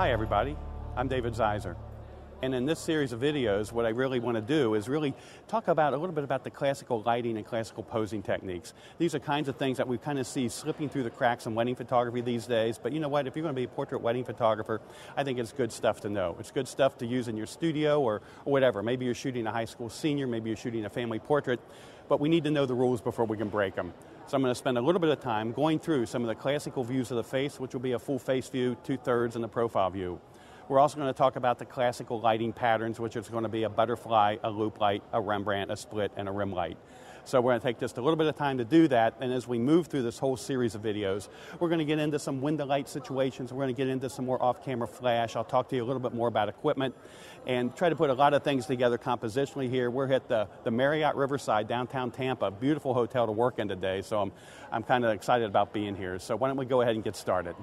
Hi everybody, I'm David Zeiser. And in this series of videos, what I really want to do is really talk about a little bit about the classical lighting and classical posing techniques. These are kinds of things that we kind of see slipping through the cracks in wedding photography these days. But you know what, if you're going to be a portrait wedding photographer, I think it's good stuff to know. It's good stuff to use in your studio or whatever. Maybe you're shooting a high school senior, maybe you're shooting a family portrait, but we need to know the rules before we can break them. So I'm going to spend a little bit of time going through some of the classical views of the face, which will be a full face view, 2/3, and a profile view. We're also going to talk about the classical lighting patterns, which is going to be a butterfly, a loop light, a Rembrandt, a split, and a rim light. So we're going to take just a little bit of time to do that, and as we move through this whole series of videos, we're going to get into some window light situations, we're going to get into some more off-camera flash, I'll talk to you a little bit more about equipment, and try to put a lot of things together compositionally here. We're at the Marriott Riverside, downtown Tampa, beautiful hotel to work in today, so I'm kind of excited about being here. So why don't we go ahead and get started.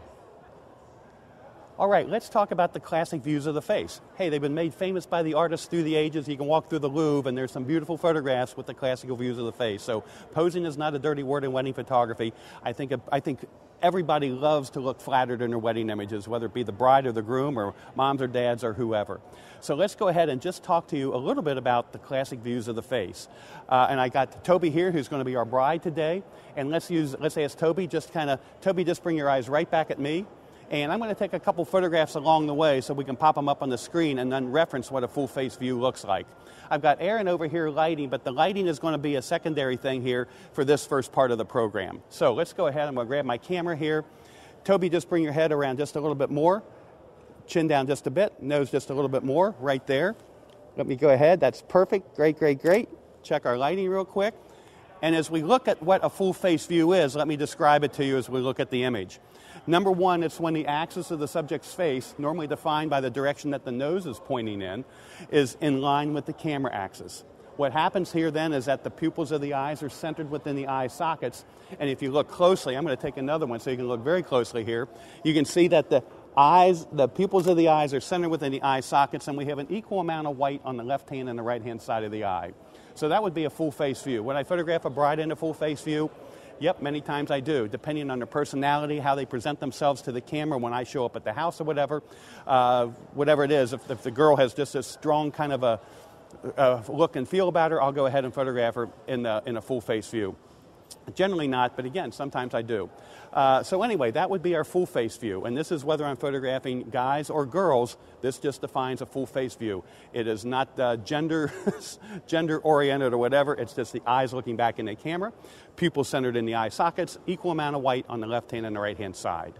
All right, let's talk about the classic views of the face. Hey, they've been made famous by the artists through the ages. You can walk through the Louvre, and there's some beautiful photographs with the classical views of the face. So posing is not a dirty word in wedding photography. I think everybody loves to look flattered in their wedding images, whether it be the bride or the groom or moms or dads or whoever. So let's go ahead and just talk to you a little bit about the classic views of the face. And I got Toby here, who's going to be our bride today. And let's ask Toby, Toby, just bring your eyes right back at me. And I'm going to take a couple photographs along the way so we can pop them up on the screen and then reference what a full face view looks like. I've got Aaron over here lighting, but the lighting is going to be a secondary thing here for this first part of the program. So let's go ahead. I'm going to grab my camera here. Toby, just bring your head around just a little bit more. Chin down just a bit. Nose just a little bit more right there. Let me go ahead. That's perfect. Great, great, great. Check our lighting real quick. And as we look at what a full face view is, let me describe it to you as we look at the image. Number one, it's when the axis of the subject's face, normally defined by the direction that the nose is pointing in, is in line with the camera axis. What happens here then is that the pupils of the eyes are centered within the eye sockets. And if you look closely, I'm going to take another one so you can look very closely here. You can see that the pupils of the eyes are centered within the eye sockets, and we have an equal amount of white on the left hand and the right hand side of the eye. So that would be a full face view. When I photograph a bride in a full face view, yep, many times I do, depending on their personality, how they present themselves to the camera when I show up at the house or whatever it is. If the girl has just a strong kind of a look and feel about her, I'll go ahead and photograph her in a full face view. Generally not, but again, sometimes I do. So anyway, that would be our full face view. And this is whether I'm photographing guys or girls. This just defines a full face view. It is not gender oriented or whatever. It's just the eyes looking back in the camera, pupils centered in the eye sockets, equal amount of white on the left hand and the right hand side.